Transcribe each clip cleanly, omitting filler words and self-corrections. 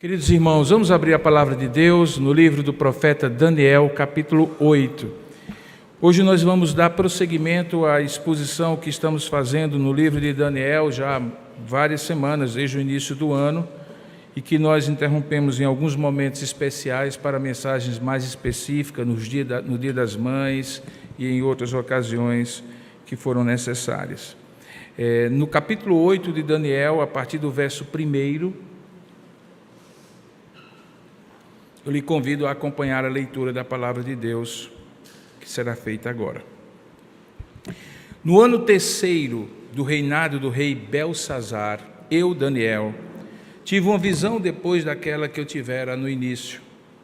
Queridos irmãos, vamos abrir a palavra de Deus no livro do profeta Daniel, capítulo 8. Hoje nós vamos dar prosseguimento à exposição que estamos fazendo no livro de Daniel já há várias semanas, desde o início do ano, e que nós interrompemos em alguns momentos especiais para mensagens mais específicas no Dia das Mães e em outras ocasiões que foram necessárias. No capítulo 8 de Daniel, a partir do verso 1, eu lhe convido a acompanhar a leitura da palavra de Deus, que será feita agora. No ano terceiro do reinado do rei Belsazar, eu, Daniel, tive uma visão depois daquela que eu tivera no início,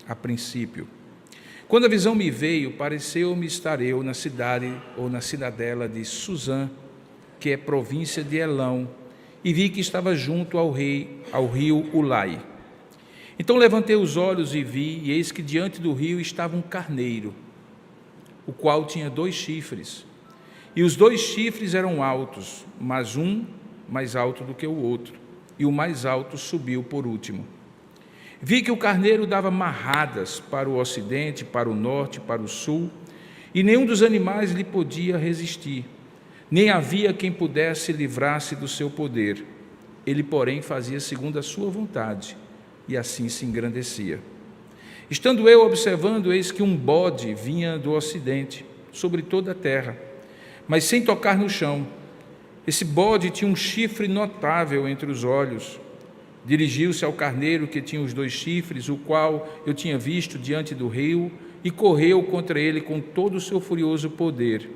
a princípio. Quando a visão me veio, pareceu-me estar eu na cidade ou na cidadela de Suzã, que é província de Elão, e vi que estava junto ao rio Ulai. Então levantei os olhos e vi, e eis que diante do rio estava um carneiro, o qual tinha 2 chifres, e os 2 chifres eram altos, mas um mais alto do que o outro, e o mais alto subiu por último. Vi que o carneiro dava marradas para o ocidente, para o norte, para o sul, e nenhum dos animais lhe podia resistir, nem havia quem pudesse livrar-se do seu poder. Ele, porém, fazia segundo a sua vontade, e assim se engrandecia. Estando eu observando, eis que um bode vinha do ocidente, sobre toda a terra, mas sem tocar no chão. Esse bode tinha um chifre notável entre os olhos. Dirigiu-se ao carneiro que tinha os 2 chifres, o qual eu tinha visto diante do rio, e correu contra ele com todo o seu furioso poder.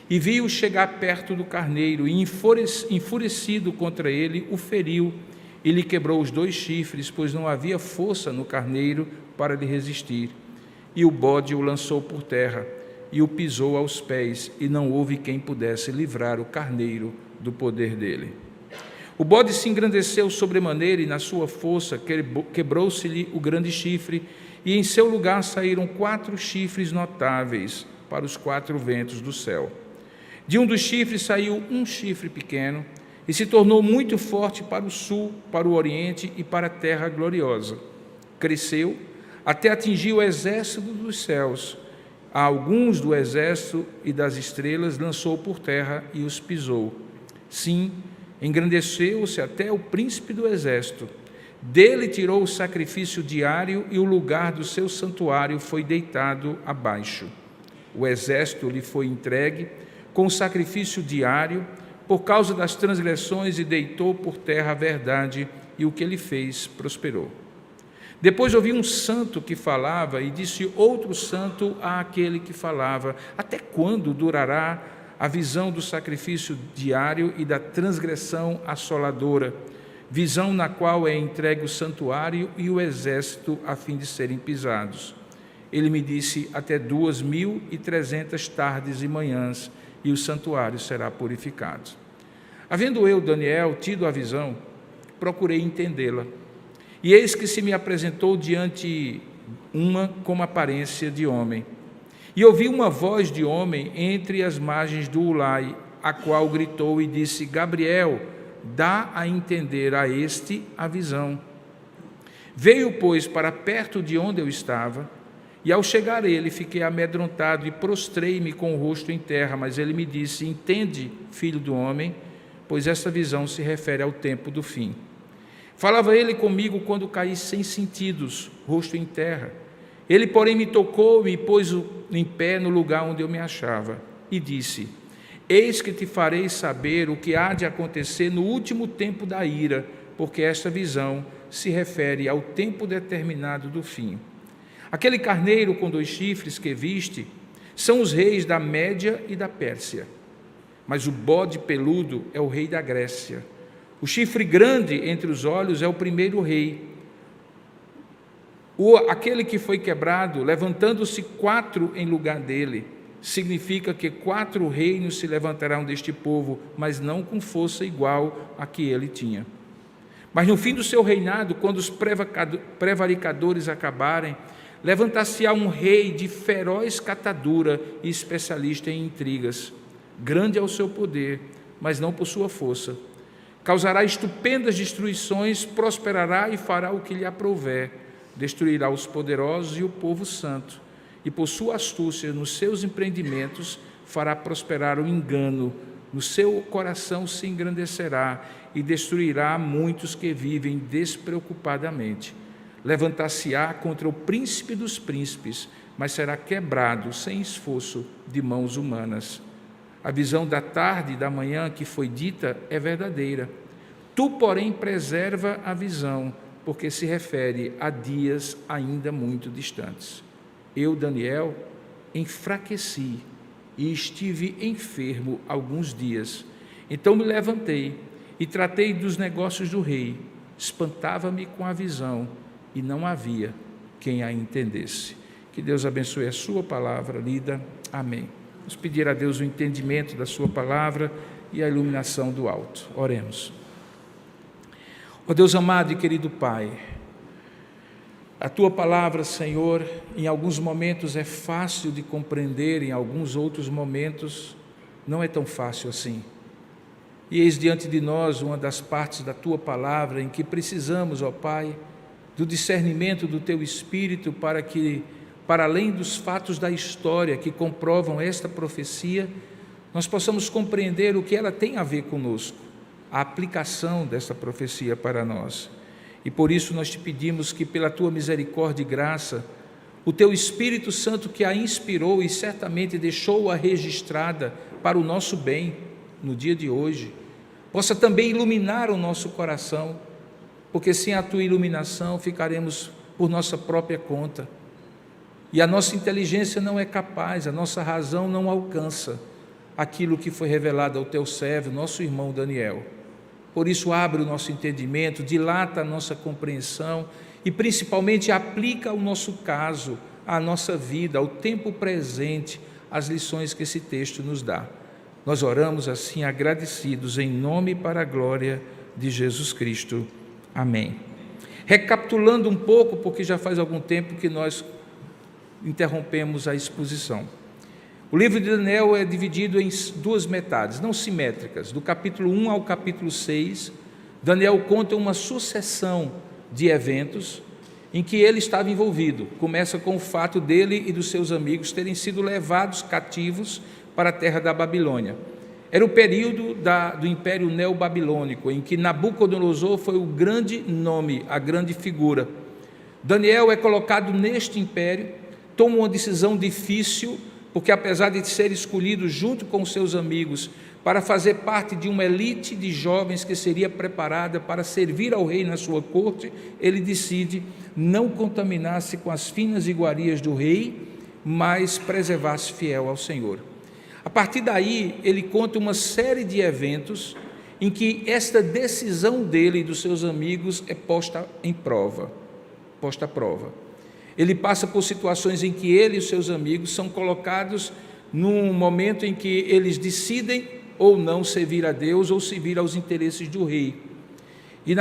E vi-o chegar perto do carneiro, e enfurecido contra ele, o feriu, e lhe quebrou os 2 chifres, pois não havia força no carneiro para lhe resistir. E o bode o lançou por terra, e o pisou aos pés, e não houve quem pudesse livrar o carneiro do poder dele. O bode se engrandeceu sobremaneira, e na sua força quebrou-se-lhe o grande chifre, e em seu lugar saíram 4 chifres notáveis para os 4 ventos do céu. De um dos chifres saiu um chifre pequeno, e se tornou muito forte para o sul, para o oriente e para a terra gloriosa. Cresceu até atingir o exército dos céus. A alguns do exército e das estrelas lançou por terra e os pisou. Sim, engrandeceu-se até o príncipe do exército. Dele tirou o sacrifício diário, e o lugar do seu santuário foi deitado abaixo. O exército lhe foi entregue com o sacrifício diário, por causa das transgressões, e deitou por terra a verdade, e o que ele fez prosperou. Depois ouvi um santo que falava, e disse outro santo àquele que falava: até quando durará a visão do sacrifício diário e da transgressão assoladora, visão na qual é entregue o santuário e o exército a fim de serem pisados? Ele me disse: até 2.300 tardes e manhãs, e o santuário será purificado. Havendo eu, Daniel, tido a visão, procurei entendê-la. E eis que se me apresentou diante uma com aparência de homem. E ouvi uma voz de homem entre as margens do Ulai, a qual gritou e disse: Gabriel, dá a entender a este a visão. Veio, pois, para perto de onde eu estava, e ao chegar ele, fiquei amedrontado e prostrei-me com o rosto em terra. Mas ele me disse: entende, filho do homem, pois esta visão se refere ao tempo do fim. Falava ele comigo quando caí sem sentidos, rosto em terra. Ele, porém, me tocou e me pôs em pé no lugar onde eu me achava, e disse: eis que te farei saber o que há de acontecer no último tempo da ira, porque esta visão se refere ao tempo determinado do fim. Aquele carneiro com 2 chifres que viste são os reis da Média e da Pérsia, mas o bode peludo é o rei da Grécia. O chifre grande entre os olhos é o primeiro rei. Aquele que foi quebrado, levantando-se 4 em lugar dele, significa que 4 reinos se levantarão deste povo, mas não com força igual a que ele tinha. Mas no fim do seu reinado, quando os prevaricadores acabarem, levantar-se-á um rei de feroz catadura e especialista em intrigas. Grande é o seu poder, mas não por sua força. Causará estupendas destruições, prosperará e fará o que lhe aprouver, destruirá os poderosos e o povo santo, e por sua astúcia nos seus empreendimentos fará prosperar o engano, no seu coração se engrandecerá e destruirá muitos que vivem despreocupadamente. Levantar-se-á contra o príncipe dos príncipes, mas será quebrado sem esforço de mãos humanas. A visão da tarde e da manhã que foi dita é verdadeira. Tu, porém, preserva a visão, porque se refere a dias ainda muito distantes. Eu, Daniel, enfraqueci e estive enfermo alguns dias. Então me levantei e tratei dos negócios do rei. Espantava-me com a visão e não havia quem a entendesse. Que Deus abençoe a sua palavra lida. Amém. Vamos pedir a Deus o entendimento da sua palavra e a iluminação do alto. Oremos. Ó Deus amado e querido Pai, a Tua palavra, Senhor, em alguns momentos é fácil de compreender, em alguns outros momentos não é tão fácil assim. E eis diante de nós uma das partes da Tua palavra em que precisamos, ó Pai, do discernimento do Teu Espírito para que, para além dos fatos da história que comprovam esta profecia, nós possamos compreender o que ela tem a ver conosco, a aplicação desta profecia para nós. E por isso nós te pedimos que, pela Tua misericórdia e graça, o Teu Espírito Santo que a inspirou e certamente deixou-a registrada para o nosso bem no dia de hoje, possa também iluminar o nosso coração, porque sem a Tua iluminação ficaremos por nossa própria conta. E a nossa inteligência não é capaz, a nossa razão não alcança aquilo que foi revelado ao Teu servo, nosso irmão Daniel. Por isso, abre o nosso entendimento, dilata a nossa compreensão e, principalmente, aplica ao nosso caso, à nossa vida, ao tempo presente, as lições que esse texto nos dá. Nós oramos assim, agradecidos, em nome e para a glória de Jesus Cristo. Amém. Recapitulando um pouco, porque já faz algum tempo que nós interrompemos a exposição. O livro de Daniel é dividido em duas metades, não simétricas. Do capítulo 1 ao capítulo 6, Daniel conta uma sucessão de eventos em que ele estava envolvido. Começa com o fato dele e dos seus amigos terem sido levados cativos para a terra da Babilônia. Era o período do Império Neobabilônico, em que Nabucodonosor foi o grande nome, a grande figura. Daniel é colocado neste império, toma uma decisão difícil, porque apesar de ser escolhido junto com seus amigos para fazer parte de uma elite de jovens que seria preparada para servir ao rei na sua corte, ele decide não contaminar-se com as finas iguarias do rei, mas preservar-se fiel ao Senhor. A partir daí, ele conta uma série de eventos em que esta decisão dele e dos seus amigos é posta à prova. Ele passa por situações em que ele e os seus amigos são colocados num momento em que eles decidem ou não servir a Deus ou servir aos interesses do rei. E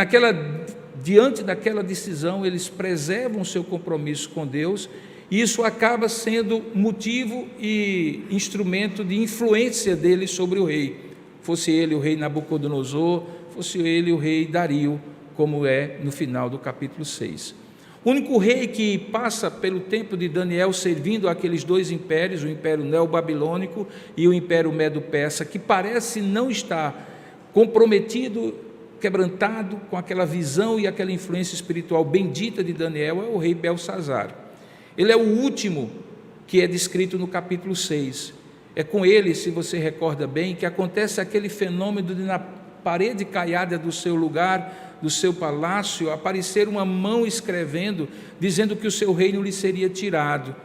diante daquela decisão, eles preservam o seu compromisso com Deus, e isso acaba sendo motivo e instrumento de influência dele sobre o rei. Fosse ele o rei Nabucodonosor, fosse ele o rei Dario, como é no final do capítulo 6. O único rei que passa pelo tempo de Daniel servindo aqueles dois impérios, o Império Neobabilônico e o Império Medo-Persa, que parece não estar comprometido, quebrantado com aquela visão e aquela influência espiritual bendita de Daniel, é o rei Belsazar. Ele é o último que é descrito no capítulo 6. É com ele, se você recorda bem, que acontece aquele fenômeno de na parede caiada do seu lugar, do seu palácio, aparecer uma mão escrevendo, dizendo que o seu reino lhe seria tirado.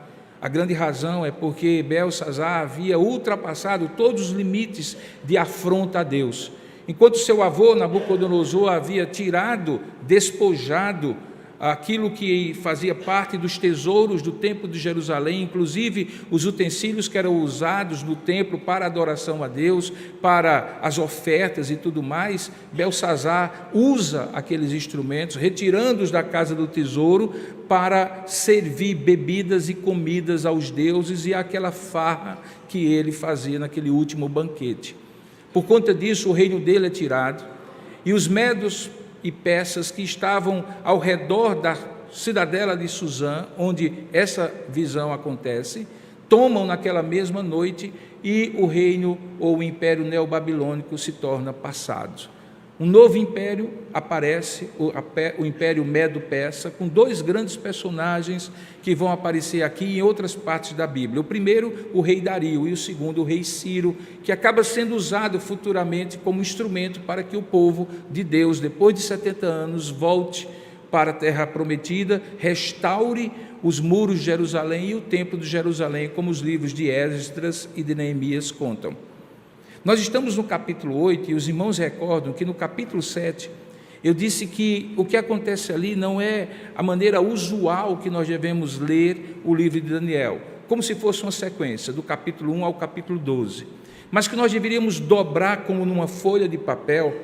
A grande razão é porque Belsazar havia ultrapassado todos os limites de afronta a Deus. Enquanto seu avô Nabucodonosor havia tirado, despojado aquilo que fazia parte dos tesouros do templo de Jerusalém, inclusive os utensílios que eram usados no templo para adoração a Deus, para as ofertas e tudo mais, Belsazar usa aqueles instrumentos, retirando-os da casa do tesouro para servir bebidas e comidas aos deuses e àquela farra que ele fazia naquele último banquete. Por conta disso, o reino dele é tirado, e os medos e persas que estavam ao redor da cidadela de Suzã, onde essa visão acontece, tomam naquela mesma noite e o reino ou o império neobabilônico se torna passado. Um novo império aparece, o Império Medo-Persa, com dois grandes personagens que vão aparecer aqui em outras partes da Bíblia. O primeiro, o rei Dario, e o segundo, o rei Ciro, que acaba sendo usado futuramente como instrumento para que o povo de Deus, depois de 70 anos, volte para a terra prometida, restaure os muros de Jerusalém e o templo de Jerusalém, como os livros de Esdras e de Neemias contam. Nós estamos no capítulo 8 e os irmãos recordam que no capítulo 7 eu disse que o que acontece ali não é a maneira usual que nós devemos ler o livro de Daniel, como se fosse uma sequência do capítulo 1 ao capítulo 12, mas que nós deveríamos dobrar como numa folha de papel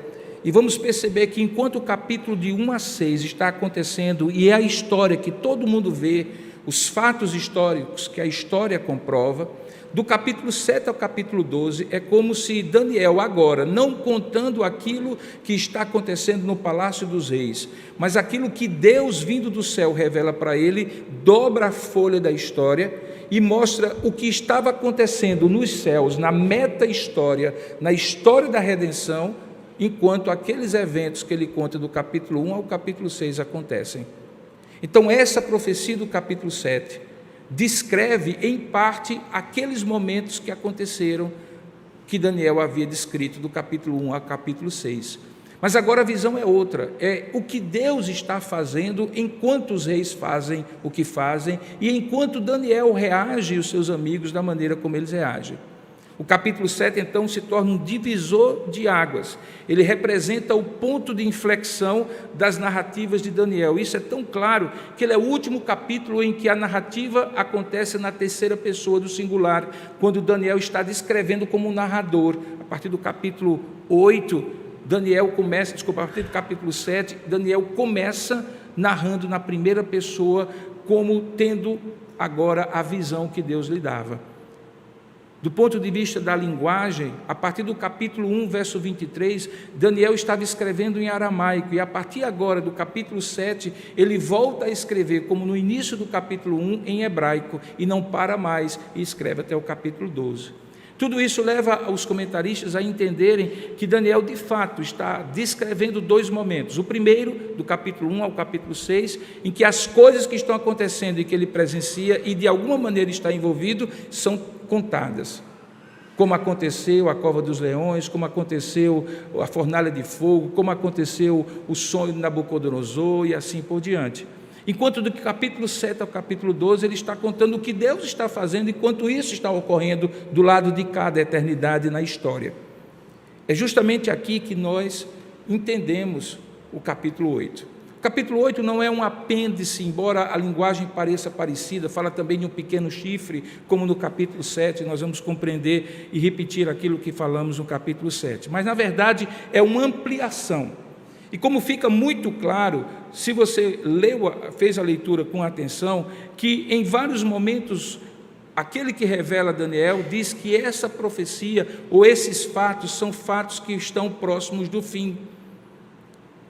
e vamos perceber que enquanto o capítulo de 1 a 6 está acontecendo e é a história que todo mundo vê, os fatos históricos que a história comprova, do capítulo 7 ao capítulo 12, é como se Daniel agora, não contando aquilo que está acontecendo no Palácio dos Reis, mas aquilo que Deus vindo do céu revela para ele, dobra a folha da história e mostra o que estava acontecendo nos céus, na meta-história, na história da redenção, enquanto aqueles eventos que ele conta do capítulo 1 ao capítulo 6 acontecem. Então essa profecia do capítulo 7 descreve, em parte, aqueles momentos que aconteceram, que Daniel havia descrito do capítulo 1 ao capítulo 6. Mas agora a visão é outra, é o que Deus está fazendo enquanto os reis fazem o que fazem e enquanto Daniel reage e os seus amigos da maneira como eles reagem. O capítulo 7, então, se torna um divisor de águas. Ele representa o ponto de inflexão das narrativas de Daniel. Isso é tão claro que ele é o último capítulo em que a narrativa acontece na terceira pessoa do singular, quando Daniel está descrevendo como um narrador. A partir do capítulo 8, a partir do capítulo 7, Daniel começa narrando na primeira pessoa, como tendo agora a visão que Deus lhe dava. Do ponto de vista da linguagem, a partir do capítulo 1, verso 23, Daniel estava escrevendo em aramaico, e a partir agora do capítulo 7, ele volta a escrever, como no início do capítulo 1, em hebraico, e não para mais, e escreve até o capítulo 12. Tudo isso leva os comentaristas a entenderem que Daniel, de fato, está descrevendo dois momentos. O primeiro, do capítulo 1 ao capítulo 6, em que as coisas que estão acontecendo e que ele presencia e de alguma maneira está envolvido, são contadas. Como aconteceu a cova dos leões, como aconteceu a fornalha de fogo, como aconteceu o sonho de Nabucodonosor e assim por diante. Enquanto do capítulo 7 ao capítulo 12, ele está contando o que Deus está fazendo enquanto isso está ocorrendo do lado de cada eternidade na história. É justamente aqui que nós entendemos o capítulo 8. O capítulo 8 não é um apêndice, embora a linguagem pareça parecida, fala também de um pequeno chifre, como no capítulo 7, nós vamos compreender e repetir aquilo que falamos no capítulo 7. Mas, na verdade, é uma ampliação. E como fica muito claro, se você fez a leitura com atenção, que em vários momentos, aquele que revela Daniel diz que essa profecia ou esses fatos são fatos que estão próximos do fim.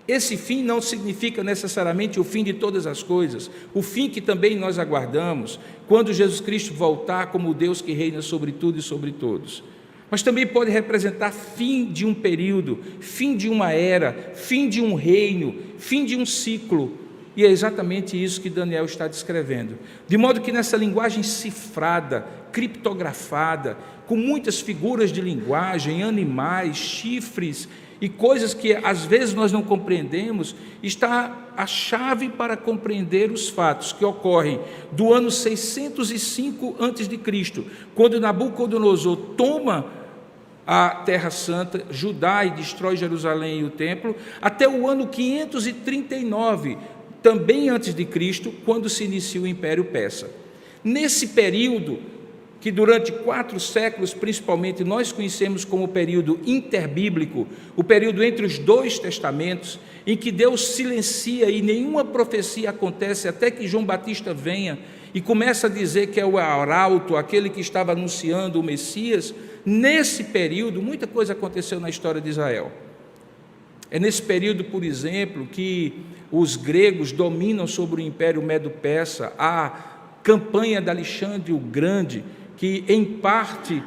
Esse fim não significa necessariamente o fim de todas as coisas, o fim que também nós aguardamos, quando Jesus Cristo voltar como o Deus que reina sobre tudo e sobre todos. Mas também pode representar fim de um período, fim de uma era, fim de um reino, fim de um ciclo. E é exatamente isso que Daniel está descrevendo. De modo que nessa linguagem cifrada, criptografada, com muitas figuras de linguagem, animais, chifres e coisas que às vezes nós não compreendemos, está a chave para compreender os fatos que ocorrem do ano 605 a.C., quando Nabucodonosor toma a Terra Santa, Judá, e destrói Jerusalém e o templo, até o ano 539, também antes de Cristo, quando se inicia o Império Persa. Nesse período, que durante 4 séculos, principalmente, nós conhecemos como o período interbíblico, o período entre os 2 testamentos, em que Deus silencia e nenhuma profecia acontece até que João Batista venha e começa a dizer que é o arauto, aquele que estava anunciando o Messias. Nesse período, muita coisa aconteceu na história de Israel. É nesse período, por exemplo, que os gregos dominam sobre o Império Medo-Persa. A campanha de Alexandre o Grande, que em parte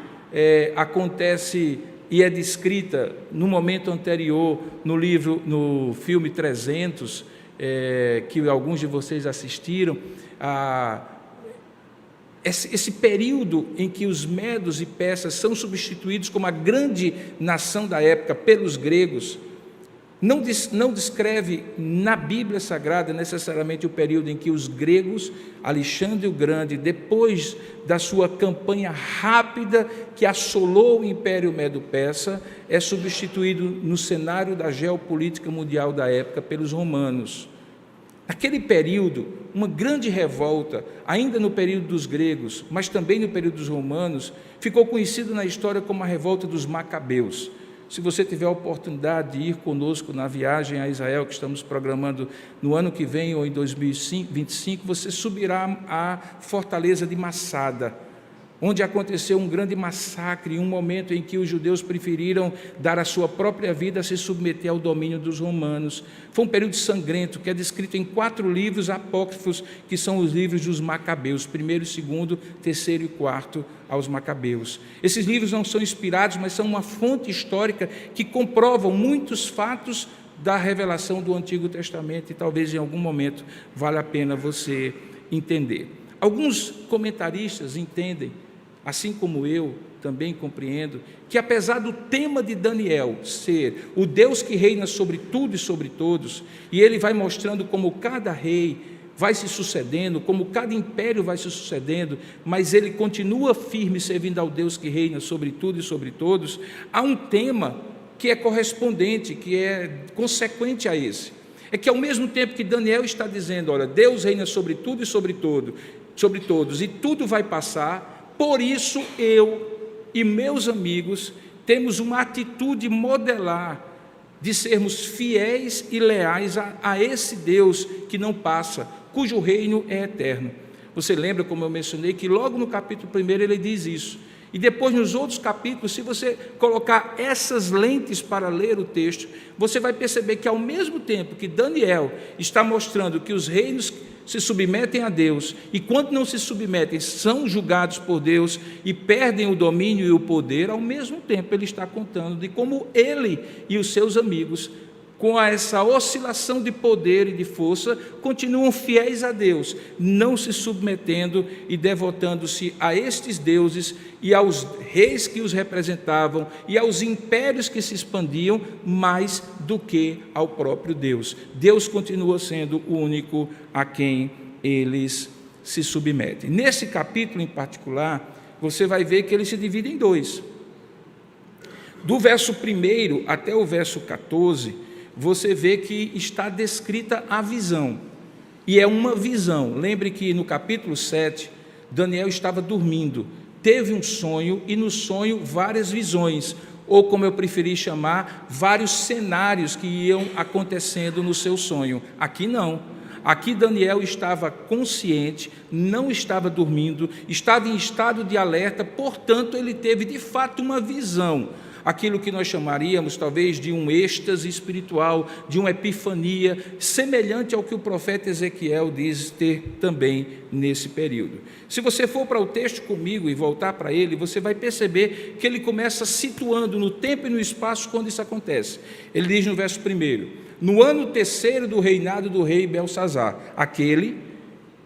acontece e é descrita no momento anterior no filme 300, que alguns de vocês assistiram. Esse período em que os medos e persas são substituídos como a grande nação da época pelos gregos, não descreve na Bíblia Sagrada necessariamente o período em que os gregos, Alexandre o Grande, depois da sua campanha rápida que assolou o Império Medo-Persa, é substituído no cenário da geopolítica mundial da época pelos romanos. Naquele período, uma grande revolta, ainda no período dos gregos, mas também no período dos romanos, ficou conhecida na história como a revolta dos Macabeus. Se você tiver a oportunidade de ir conosco na viagem a Israel, que estamos programando no ano que vem ou em 2025, você subirá à fortaleza de Massada, onde aconteceu um grande massacre, um momento em que os judeus preferiram dar a sua própria vida a se submeter ao domínio dos romanos. Foi um período sangrento, que é descrito em 4 livros apócrifos, que são os livros dos Macabeus, 1º, 2º, 3º e 4º aos Macabeus. Esses livros não são inspirados, mas são uma fonte histórica que comprovam muitos fatos da revelação do Antigo Testamento, e talvez em algum momento vale a pena você entender. Alguns comentaristas entendem, assim como eu também compreendo, que apesar do tema de Daniel ser o Deus que reina sobre tudo e sobre todos, e ele vai mostrando como cada rei vai se sucedendo, como cada império vai se sucedendo, mas ele continua firme servindo ao Deus que reina sobre tudo e sobre todos, há um tema que é correspondente, que é consequente a esse. É que ao mesmo tempo que Daniel está dizendo, olha, Deus reina sobre tudo e sobre todos, e tudo vai passar, por isso eu e meus amigos temos uma atitude modelar de sermos fiéis e leais a esse Deus que não passa, cujo reino é eterno. Você lembra, como eu mencionei, que logo no capítulo 1 ele diz isso. E depois nos outros capítulos, se você colocar essas lentes para ler o texto, você vai perceber que ao mesmo tempo que Daniel está mostrando que os reinos se submetem a Deus, e quando não se submetem, são julgados por Deus e perdem o domínio e o poder, ao mesmo tempo ele está contando de como ele e os seus amigos, com essa oscilação de poder e de força, continuam fiéis a Deus, não se submetendo e devotando-se a estes deuses e aos reis que os representavam e aos impérios que se expandiam mais do que ao próprio Deus. Deus continua sendo o único a quem eles se submetem. Nesse capítulo em particular, você vai ver que ele se divide em 2. Do verso 1 até o verso 14, você vê que está descrita a visão, e é uma visão. Lembre que no capítulo 7, Daniel estava dormindo, teve um sonho, e no sonho várias visões, ou como eu preferi chamar, vários cenários que iam acontecendo no seu sonho. Aqui não. Aqui Daniel estava consciente, não estava dormindo, estava em estado de alerta, portanto ele teve de fato uma visão, aquilo que nós chamaríamos talvez de um êxtase espiritual, de uma epifania, semelhante ao que o profeta Ezequiel diz ter também nesse período. Se você for para o texto comigo e voltar para ele, você vai perceber que ele começa situando no tempo e no espaço quando isso acontece. Ele diz no verso 1, no ano 3º do reinado do rei Belsazar, aquele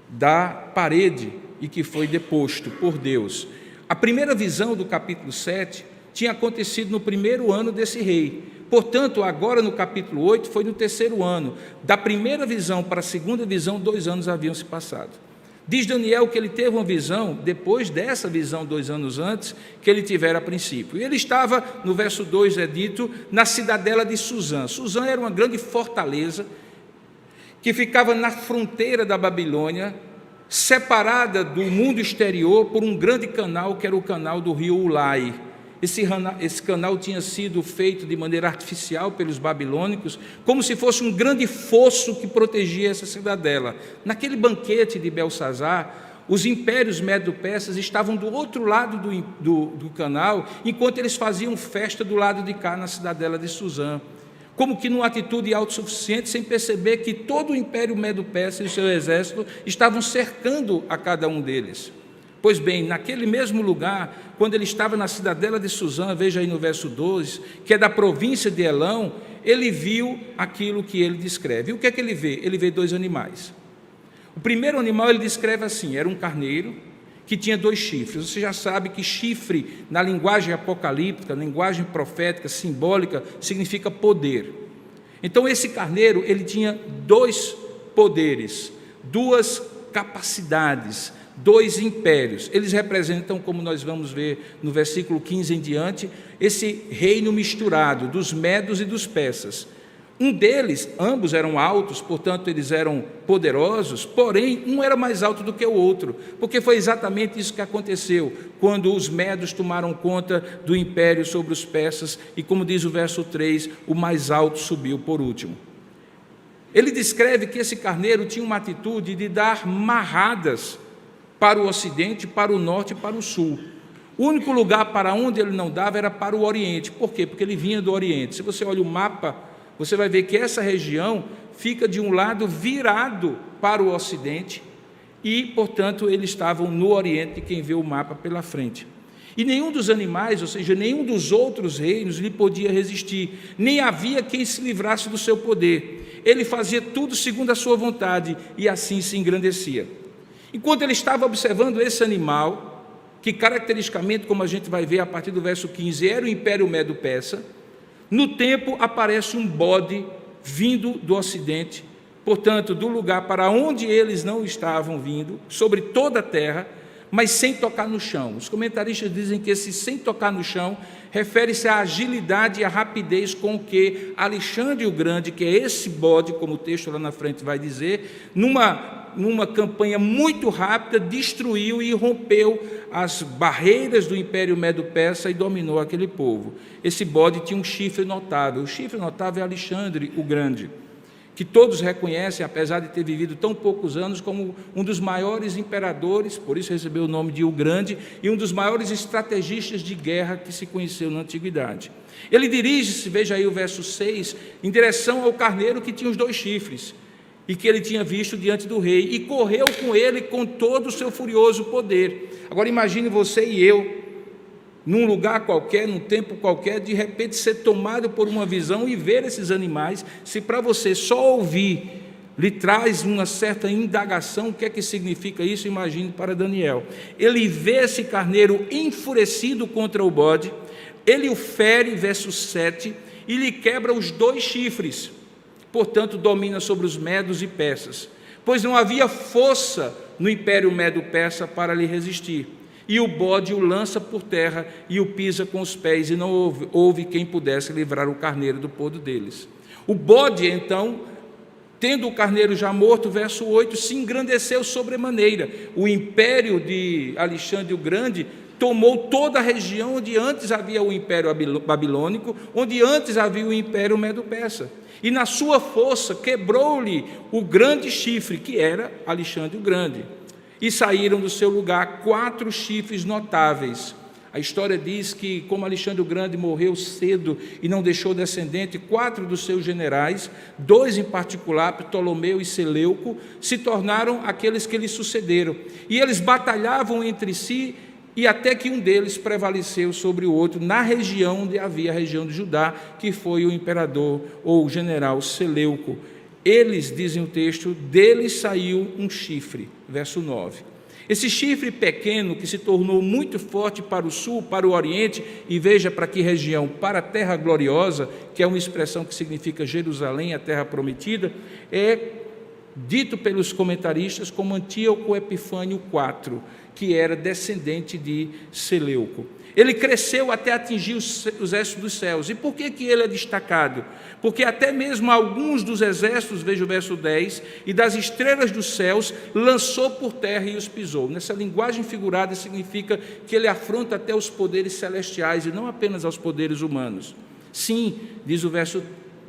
da parede e que foi deposto por Deus. A primeira visão do capítulo 7 tinha acontecido no 1º ano desse rei. Portanto, agora no capítulo 8 foi no 3º ano. Da primeira visão para a segunda visão, 2 anos haviam se passado. Diz Daniel que ele teve uma visão, depois dessa visão 2 anos antes, que ele tivera a princípio. E ele estava, no verso 2 é dito, na cidadela de Suzã. Suzã era uma grande fortaleza que ficava na fronteira da Babilônia, separada do mundo exterior por um grande canal, que era o canal do rio Ulai. Esse canal tinha sido feito de maneira artificial pelos babilônicos, como se fosse um grande fosso que protegia essa cidadela. Naquele banquete de Belsazar, os impérios medo-persas estavam do outro lado do canal, enquanto eles faziam festa do lado de cá, na cidadela de Suzã. como que numa atitude autossuficiente, sem perceber que todo o Império Medo-Persa e o seu exército estavam cercando a cada um deles. Pois bem, naquele mesmo lugar, quando ele estava na cidadela de Suzã, veja aí no verso 12, que é da província de Elão, ele viu aquilo que ele descreve. E o que é que ele vê? Ele vê 2 animais. O primeiro animal ele descreve assim, era um carneiro que tinha 2 chifres. Você já sabe que chifre, na linguagem apocalíptica, na linguagem profética, simbólica, significa poder. Então esse carneiro, ele tinha 2 poderes, 2 capacidades, 2 impérios. Eles representam, como nós vamos ver no versículo 15 em diante, esse reino misturado dos medos e dos persas. Um deles, ambos eram altos, portanto eles eram poderosos, porém um era mais alto do que o outro, porque foi exatamente isso que aconteceu quando os medos tomaram conta do império sobre os persas e, como diz o verso 3, o mais alto subiu por último. Ele descreve que esse carneiro tinha uma atitude de dar marradas para o ocidente, para o norte e para o sul. O único lugar para onde ele não dava era para o oriente. Por quê? Porque ele vinha do oriente. Se você olha o mapa, você vai ver que essa região fica de um lado virado para o ocidente e, portanto, eles estavam no oriente, quem vê o mapa pela frente. E nenhum dos animais, ou seja, nenhum dos outros reinos lhe podia resistir, nem havia quem se livrasse do seu poder. Ele fazia tudo segundo a sua vontade e assim se engrandecia. Enquanto ele estava observando esse animal, que caracteristicamente, como a gente vai ver a partir do verso 15, era o Império Medo-Persa, no tempo aparece um bode vindo do ocidente, portanto, do lugar para onde eles não estavam vindo, sobre toda a terra, mas sem tocar no chão. Os comentaristas dizem que esse sem tocar no chão refere-se à agilidade e à rapidez com que Alexandre o Grande, que é esse bode, como o texto lá na frente vai dizer, numa campanha muito rápida, destruiu e rompeu as barreiras do Império Medo-Persa e dominou aquele povo. Esse bode tinha um chifre notável. O chifre notável é Alexandre o Grande, que todos reconhecem, apesar de ter vivido tão poucos anos, como um dos maiores imperadores, por isso recebeu o nome de o Grande, e um dos maiores estrategistas de guerra que se conheceu na Antiguidade. Ele dirige-se, veja aí o verso 6, em direção ao carneiro que tinha os 2 chifres, e que ele tinha visto diante do rei, e correu com ele com todo o seu furioso poder. Agora imagine você e eu, num lugar qualquer, num tempo qualquer, de repente ser tomado por uma visão e ver esses animais. Se para você só ouvir lhe traz uma certa indagação, o que é que significa isso? Imagine para Daniel. Ele vê esse carneiro enfurecido contra o bode, ele o fere, verso 7, e lhe quebra os 2 chifres. Portanto, domina sobre os medos e persas, pois não havia força no Império Medo-Persa para lhe resistir. E o bode o lança por terra e o pisa com os pés, e não houve quem pudesse livrar o carneiro do podo deles. O bode, então, tendo o carneiro já morto, verso 8, se engrandeceu sobremaneira. O império de Alexandre o Grande tomou toda a região onde antes havia o Império Babilônico, onde antes havia o Império Medo-Persa. E na sua força quebrou-lhe o grande chifre, que era Alexandre o Grande. E saíram do seu lugar 4 chifres notáveis. A história diz que, como Alexandre o Grande morreu cedo e não deixou descendente, 4 dos seus generais, 2 em particular, Ptolomeu e Seleuco, se tornaram aqueles que lhe sucederam. E eles batalhavam entre si, e até que um deles prevaleceu sobre o outro na região onde havia a região de Judá, que foi o imperador ou o general Seleuco. Eles, dizem o texto, deles saiu um chifre, verso 9. Esse chifre pequeno, que se tornou muito forte para o sul, para o oriente, e veja para que região? Para a terra gloriosa, que é uma expressão que significa Jerusalém, a terra prometida, é dito pelos comentaristas como Antíoco Epifânio IV, que era descendente de Seleuco. Ele cresceu até atingir os exércitos dos céus. E por que ele é destacado? Porque até mesmo alguns dos exércitos, veja o verso 10, e das estrelas dos céus, lançou por terra e os pisou. Nessa linguagem figurada significa que ele afronta até os poderes celestiais e não apenas aos poderes humanos. Sim, diz o verso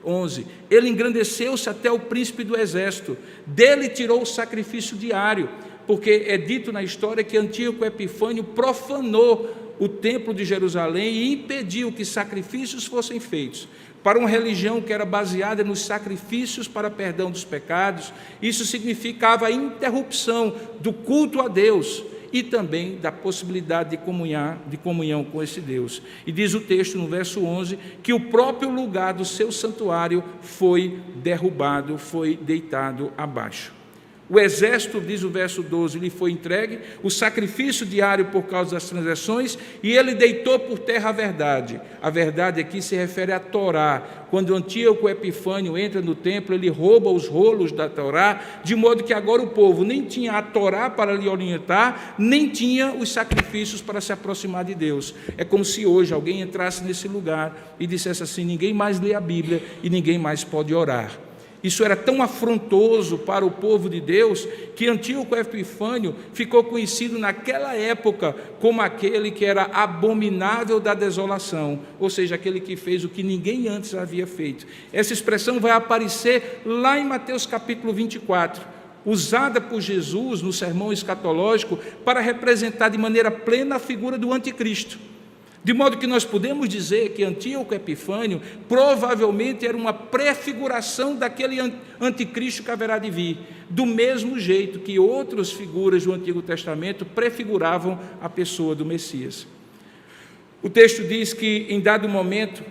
11, ele engrandeceu-se até o príncipe do exército, dele tirou o sacrifício diário, porque é dito na história que Antíoco Epifânio profanou o templo de Jerusalém e impediu que sacrifícios fossem feitos. Para uma religião que era baseada nos sacrifícios para perdão dos pecados, isso significava a interrupção do culto a Deus e também da possibilidade de comunhão com esse Deus. E diz o texto no verso 11 que o próprio lugar do seu santuário foi derrubado, foi deitado abaixo. O exército, diz o verso 12, lhe foi entregue, o sacrifício diário por causa das transgressões, e ele deitou por terra a verdade. A verdade aqui se refere à Torá. Quando Antíoco Epifânio entra no templo, ele rouba os rolos da Torá, de modo que agora o povo nem tinha a Torá para lhe orientar, nem tinha os sacrifícios para se aproximar de Deus. É como se hoje alguém entrasse nesse lugar e dissesse assim: ninguém mais lê a Bíblia e ninguém mais pode orar. Isso era tão afrontoso para o povo de Deus que Antíoco Epifânio ficou conhecido naquela época como aquele que era abominável da desolação, ou seja, aquele que fez o que ninguém antes havia feito. Essa expressão vai aparecer lá em Mateus capítulo 24, usada por Jesus no sermão escatológico para representar de maneira plena a figura do anticristo. De modo que nós podemos dizer que Antíoco Epifânio provavelmente era uma prefiguração daquele anticristo que haverá de vir, do mesmo jeito que outras figuras do Antigo Testamento prefiguravam a pessoa do Messias. O texto diz que, em dado momento,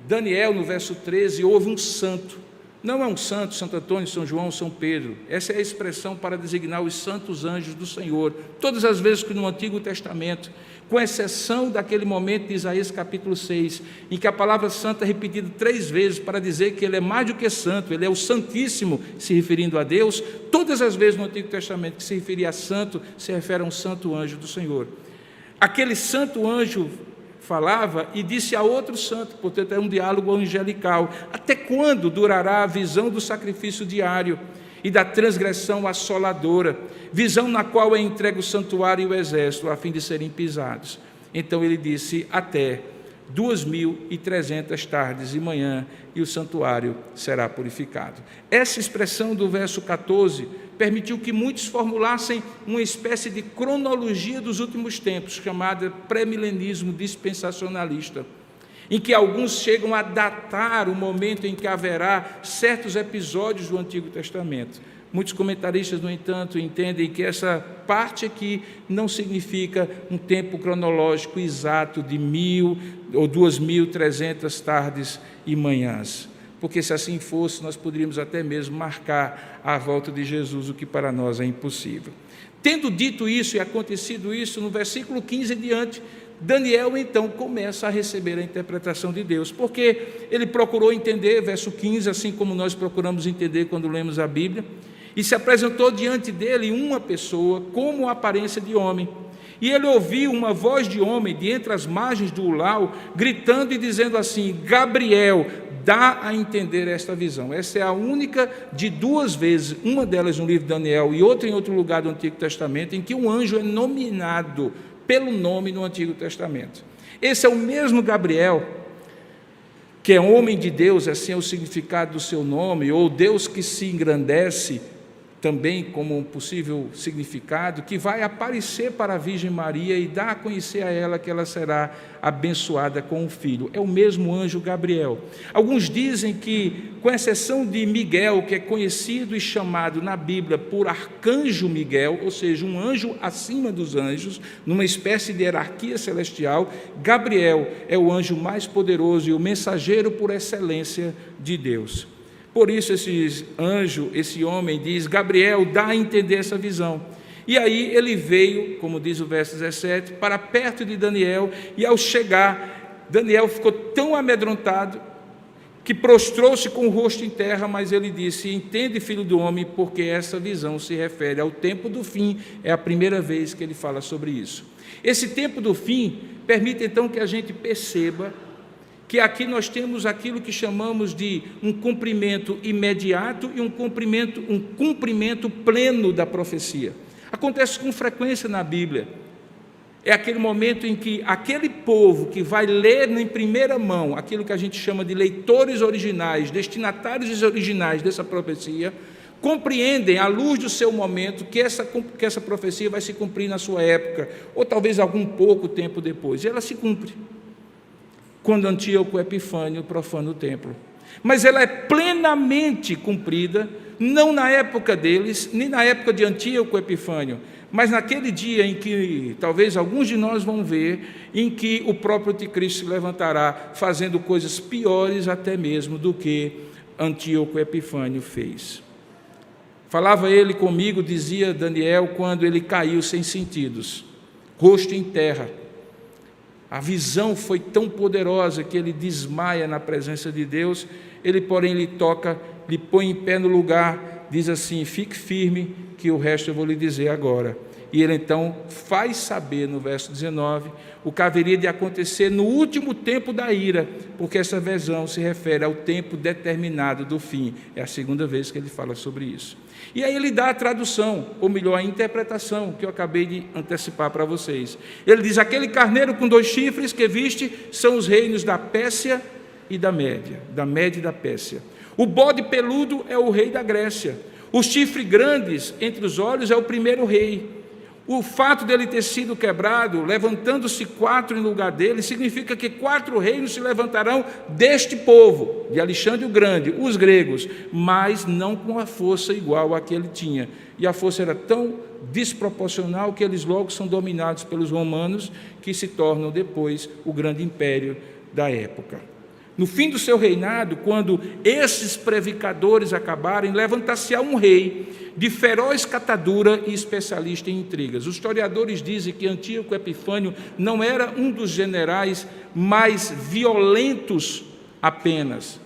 Daniel, no verso 13, houve um santo. Não é um santo, Santo Antônio, São João, São Pedro. Essa é a expressão para designar os santos anjos do Senhor. Todas as vezes que no Antigo Testamento, com exceção daquele momento de Isaías capítulo 6, em que a palavra santa é repetida 3 vezes para dizer que ele é mais do que santo, ele é o Santíssimo, se referindo a Deus, todas as vezes no Antigo Testamento que se referia a santo, se refere a um santo anjo do Senhor. Aquele santo anjo falava e disse a outro santo, portanto é um diálogo angelical: até quando durará a visão do sacrifício diário e da transgressão assoladora, visão na qual é entregue o santuário e o exército, a fim de serem pisados? Então ele disse: até 2.300 tardes e manhã, e o santuário será purificado. Essa expressão do verso 14 permitiu que muitos formulassem uma espécie de cronologia dos últimos tempos, chamada pré-milenismo dispensacionalista, em que alguns chegam a datar o momento em que haverá certos episódios do Antigo Testamento. Muitos comentaristas, no entanto, entendem que essa parte aqui não significa um tempo cronológico exato de 1.000 ou 2.300 tardes e manhãs, porque se assim fosse, nós poderíamos até mesmo marcar a volta de Jesus, o que para nós é impossível. Tendo dito isso e acontecido isso, no versículo 15 em diante, Daniel então começa a receber a interpretação de Deus, porque ele procurou entender, verso 15, assim como nós procuramos entender quando lemos a Bíblia, e se apresentou diante dele uma pessoa como a aparência de homem. E ele ouviu uma voz de homem de entre as margens do Ulau, gritando e dizendo assim: Gabriel, dá a entender esta visão. Essa é a única de 2 vezes, uma delas no livro de Daniel e outra em outro lugar do Antigo Testamento, em que um anjo é nominado pelo nome no Antigo Testamento. Esse é o mesmo Gabriel, que é homem de Deus, assim é o significado do seu nome, ou Deus que se engrandece, também como um possível significado, que vai aparecer para a Virgem Maria e dar a conhecer a ela que ela será abençoada com um filho. É o mesmo anjo Gabriel. Alguns dizem que, com exceção de Miguel, que é conhecido e chamado na Bíblia por arcanjo Miguel, ou seja, um anjo acima dos anjos, numa espécie de hierarquia celestial, Gabriel é o anjo mais poderoso e o mensageiro por excelência de Deus. Por isso esse homem diz: Gabriel, dá a entender essa visão. E aí ele veio, como diz o verso 17, para perto de Daniel, e ao chegar, Daniel ficou tão amedrontado que prostrou-se com o rosto em terra, mas ele disse: entende, filho do homem, porque essa visão se refere ao tempo do fim. É a primeira vez que ele fala sobre isso. Esse tempo do fim permite então que a gente perceba que aqui nós temos aquilo que chamamos de um cumprimento imediato e um cumprimento pleno da profecia. Acontece com frequência na Bíblia. É aquele momento em que aquele povo que vai ler em primeira mão aquilo que a gente chama de leitores originais, destinatários originais dessa profecia, compreendem, à luz do seu momento, que essa profecia vai se cumprir na sua época, ou talvez algum pouco tempo depois, e ela se cumpre. quando Antíoco Epifânio profana o templo. Mas ela é plenamente cumprida, não na época deles, nem na época de Antíoco Epifânio, mas naquele dia em que, talvez alguns de nós vão ver, em que o próprio Anticristo se levantará, fazendo coisas piores até mesmo do que Antíoco Epifânio fez. Falava ele comigo, dizia Daniel, quando ele caiu sem sentidos, rosto em terra. A visão foi tão poderosa que ele desmaia na presença de Deus. Ele, porém, lhe toca, lhe põe em pé no lugar, diz assim: fique firme, que o resto eu vou lhe dizer agora. E ele então faz saber, no verso 19, o que haveria de acontecer no último tempo da ira, porque essa visão se refere ao tempo determinado do fim. É a segunda vez que ele fala sobre isso. E aí ele dá a tradução, ou melhor, a interpretação, que eu acabei de antecipar para vocês. Ele diz: aquele carneiro com 2 chifres que viste são os reinos da Pérsia e da Média e da Pérsia. O bode peludo é o rei da Grécia. O chifre grandes entre os olhos é o primeiro rei. O fato dele ter sido quebrado, levantando-se 4 em lugar dele, significa que 4 reinos se levantarão deste povo, de Alexandre o Grande, os gregos, mas não com a força igual a que ele tinha. E a força era tão desproporcional que eles logo são dominados pelos romanos, que se tornam depois o grande império da época. No fim do seu reinado, quando esses previcadores acabarem, levantar-se-á um rei de feroz catadura e especialista em intrigas. Os historiadores dizem que Antíoco Epifânio não era um dos generais mais violentos apenas,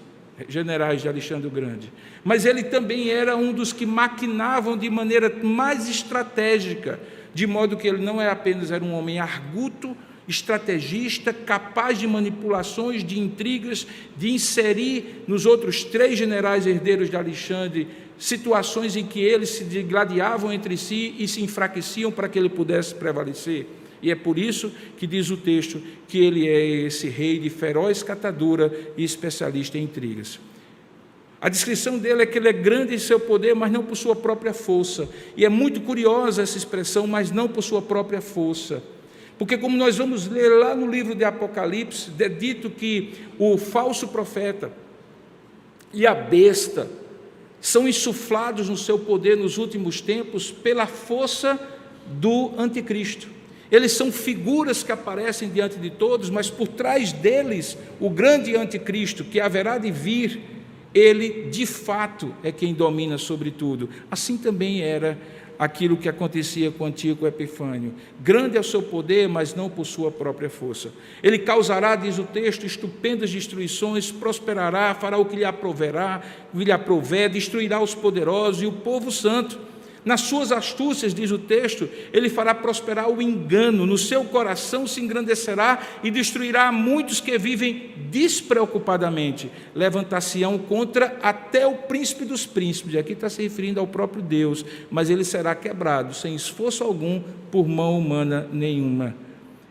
generais de Alexandre o Grande, mas ele também era um dos que maquinavam de maneira mais estratégica, de modo que ele não apenas era um homem arguto, estrategista, capaz de manipulações, de intrigas, de inserir nos outros 3 generais herdeiros de Alexandre situações em que eles se gladiavam entre si e se enfraqueciam para que ele pudesse prevalecer. E é por isso que diz o texto que ele é esse rei de feroz catadura e especialista em intrigas. A descrição dele é que ele é grande em seu poder, mas não por sua própria força. E é muito curiosa essa expressão, mas não por sua própria força. Porque, como nós vamos ler lá no livro de Apocalipse, é dito que o falso profeta e a besta são insuflados no seu poder nos últimos tempos pela força do anticristo. Eles são figuras que aparecem diante de todos, mas por trás deles, o grande anticristo que haverá de vir, ele de fato é quem domina sobre tudo. Assim também era aquilo que acontecia com Antíoco Epifânio. Grande é o seu poder, mas não por sua própria força. Ele causará, diz o texto, estupendas destruições, prosperará, fará o que lhe aprouver, destruirá os poderosos e o povo santo. Nas suas astúcias, diz o texto, ele fará prosperar o engano, no seu coração se engrandecerá e destruirá muitos que vivem despreocupadamente. Levantar-se-ão contra até o príncipe dos príncipes, e aqui está se referindo ao próprio Deus, mas ele será quebrado, sem esforço algum, por mão humana nenhuma.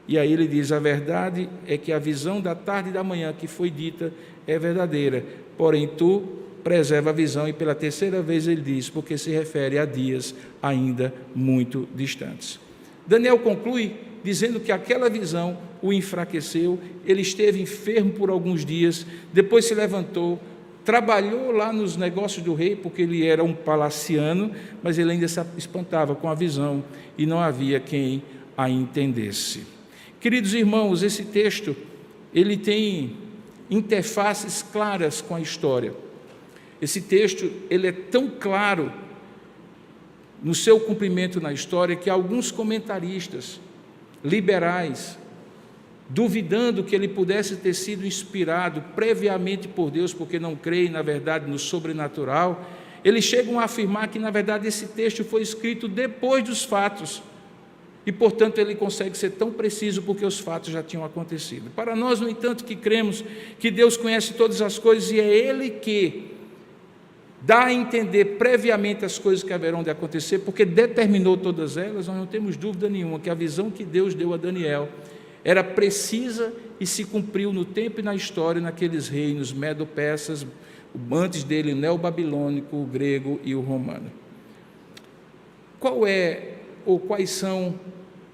E aí ele diz: a verdade é que a visão da tarde e da manhã que foi dita é verdadeira, porém tu preserva a visão, e pela 3ª vez ele diz, porque se refere a dias ainda muito distantes. Daniel conclui dizendo que aquela visão o enfraqueceu, ele esteve enfermo por alguns dias, depois se levantou, trabalhou lá nos negócios do rei, porque ele era um palaciano, mas ele ainda se espantava com a visão e não havia quem a entendesse. Queridos irmãos, esse texto ele tem interfaces claras com a história. Esse texto ele é tão claro no seu cumprimento na história que alguns comentaristas liberais, duvidando que ele pudesse ter sido inspirado previamente por Deus, porque não creem, na verdade, no sobrenatural, eles chegam a afirmar que, na verdade, esse texto foi escrito depois dos fatos e, portanto, ele consegue ser tão preciso porque os fatos já tinham acontecido. Para nós, no entanto, que cremos que Deus conhece todas as coisas e é Ele que dá a entender previamente as coisas que haverão de acontecer, porque determinou todas elas, nós não temos dúvida nenhuma que a visão que Deus deu a Daniel era precisa e se cumpriu no tempo e na história, naqueles reinos medo-persas, antes dele o neobabilônico, o grego e o romano. Qual é, ou quais são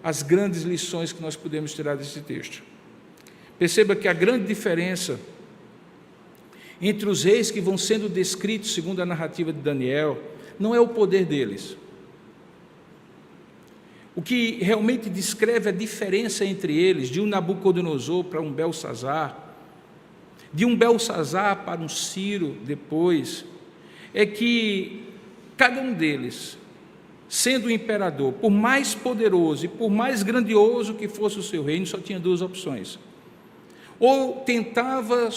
as grandes lições que nós podemos tirar desse texto? Perceba que a grande diferença entre os reis que vão sendo descritos segundo a narrativa de Daniel não é o poder deles. O que realmente descreve a diferença entre eles, de um Nabucodonosor para um Belsazar, de um Belsazar para um Ciro depois, é que cada um deles, sendo o imperador, por mais poderoso e por mais grandioso que fosse o seu reino, só tinha duas opções: ou tentava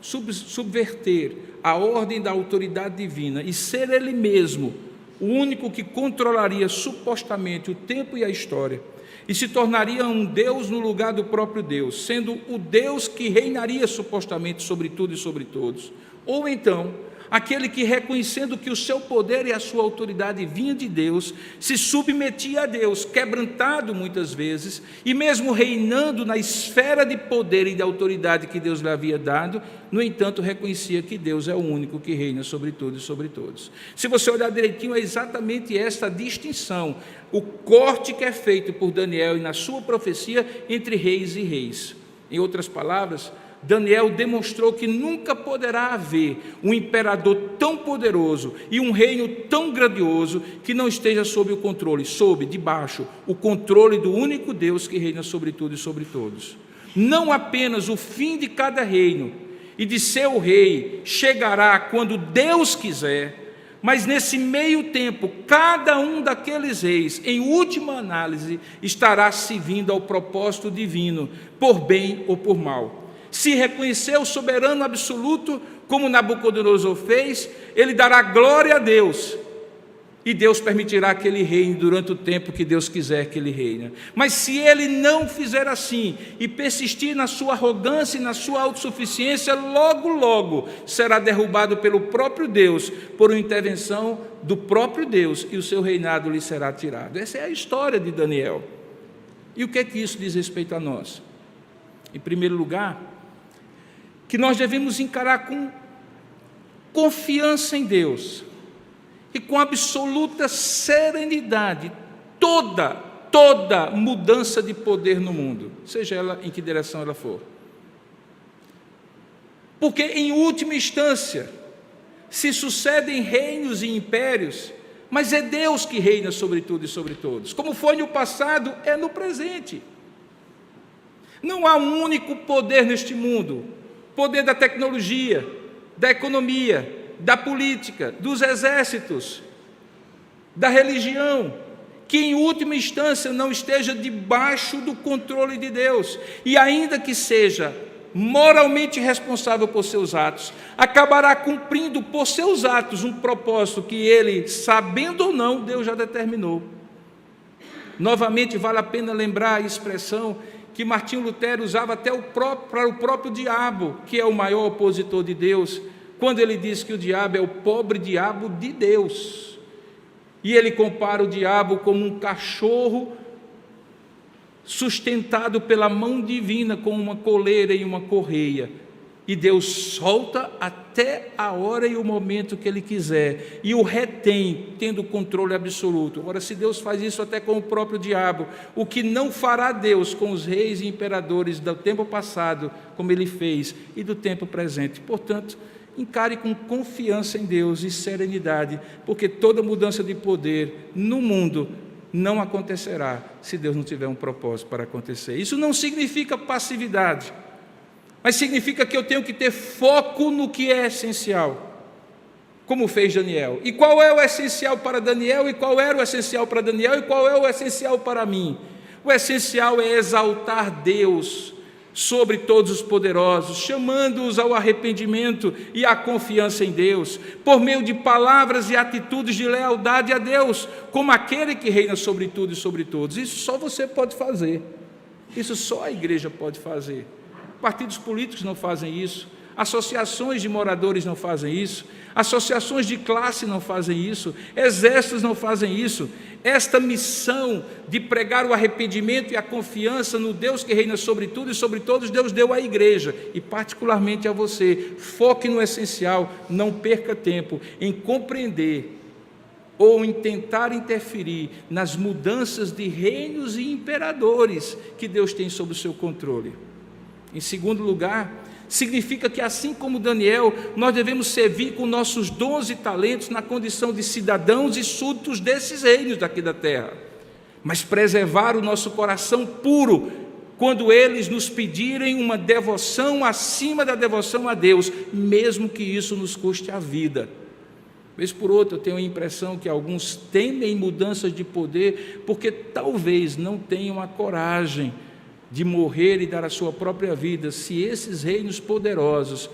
subverter a ordem da autoridade divina e ser ele mesmo o único que controlaria supostamente o tempo e a história, e se tornaria um Deus no lugar do próprio Deus, sendo o Deus que reinaria supostamente sobre tudo e sobre todos. Ou então, aquele que, reconhecendo que o seu poder e a sua autoridade vinha de Deus, se submetia a Deus, quebrantado muitas vezes, e mesmo reinando na esfera de poder e de autoridade que Deus lhe havia dado, no entanto, reconhecia que Deus é o único que reina sobre tudo e sobre todos. Se você olhar direitinho, é exatamente esta distinção, o corte que é feito por Daniel e na sua profecia entre reis e reis. Em outras palavras, Daniel demonstrou que nunca poderá haver um imperador tão poderoso e um reino tão grandioso que não esteja sob o controle, debaixo, o controle do único Deus que reina sobre tudo e sobre todos. Não apenas o fim de cada reino e de seu rei chegará quando Deus quiser, mas nesse meio tempo, cada um daqueles reis, em última análise, estará servindo ao propósito divino, por bem ou por mal. Se reconhecer o soberano absoluto, como Nabucodonosor fez, ele dará glória a Deus, e Deus permitirá que ele reine durante o tempo que Deus quiser que ele reine. Mas se ele não fizer assim, e persistir na sua arrogância e na sua autossuficiência, logo será derrubado pelo próprio Deus, por uma intervenção do próprio Deus, e o seu reinado lhe será tirado. Essa é a história de Daniel. E o que é que isso diz respeito a nós? Em primeiro lugar, que nós devemos encarar com confiança em Deus e com absoluta serenidade toda mudança de poder no mundo, seja ela em que direção ela for. Porque, em última instância, se sucedem reinos e impérios, mas é Deus que reina sobre tudo e sobre todos. Como foi no passado, é no presente. Não há um único poder neste mundo: poder da tecnologia, da economia, da política, dos exércitos, da religião, que em última instância não esteja debaixo do controle de Deus, e ainda que seja moralmente responsável por seus atos, acabará cumprindo por seus atos um propósito que ele, sabendo ou não, Deus já determinou. Novamente, vale a pena lembrar a expressão que Martinho Lutero usava até para o próprio diabo, que é o maior opositor de Deus, quando ele diz que o diabo é o pobre diabo de Deus. E ele compara o diabo como um cachorro sustentado pela mão divina com uma coleira e uma correia. E Deus solta até a hora e o momento que Ele quiser, e o retém, tendo controle absoluto. Agora, se Deus faz isso até com o próprio diabo, o que não fará Deus com os reis e imperadores do tempo passado, como Ele fez, e do tempo presente? Portanto, encare com confiança em Deus e serenidade, porque toda mudança de poder no mundo não acontecerá se Deus não tiver um propósito para acontecer. Isso não significa passividade, mas significa que eu tenho que ter foco no que é essencial, como fez Daniel. E qual é o essencial para Daniel, e qual era o essencial para Daniel, e qual é o essencial para mim? O essencial é exaltar Deus sobre todos os poderosos, chamando-os ao arrependimento e à confiança em Deus, por meio de palavras e atitudes de lealdade a Deus, como aquele que reina sobre tudo e sobre todos. Isso só você pode fazer, isso só a igreja pode fazer. Partidos políticos não fazem isso, associações de moradores não fazem isso, associações de classe não fazem isso, exércitos não fazem isso. Esta missão de pregar o arrependimento e a confiança no Deus que reina sobre tudo e sobre todos, Deus deu à igreja, e particularmente a você. Foque no essencial, não perca tempo em compreender ou em tentar interferir nas mudanças de reinos e imperadores que Deus tem sob o seu controle. Em segundo lugar, significa que, assim como Daniel, nós devemos servir com nossos dons e talentos na condição de cidadãos e súditos desses reinos daqui da terra, mas preservar o nosso coração puro quando eles nos pedirem uma devoção acima da devoção a Deus, mesmo que isso nos custe a vida. Vez por outra, eu tenho a impressão que alguns temem mudanças de poder porque talvez não tenham a coragem de morrer e dar a sua própria vida se esses reinos poderosos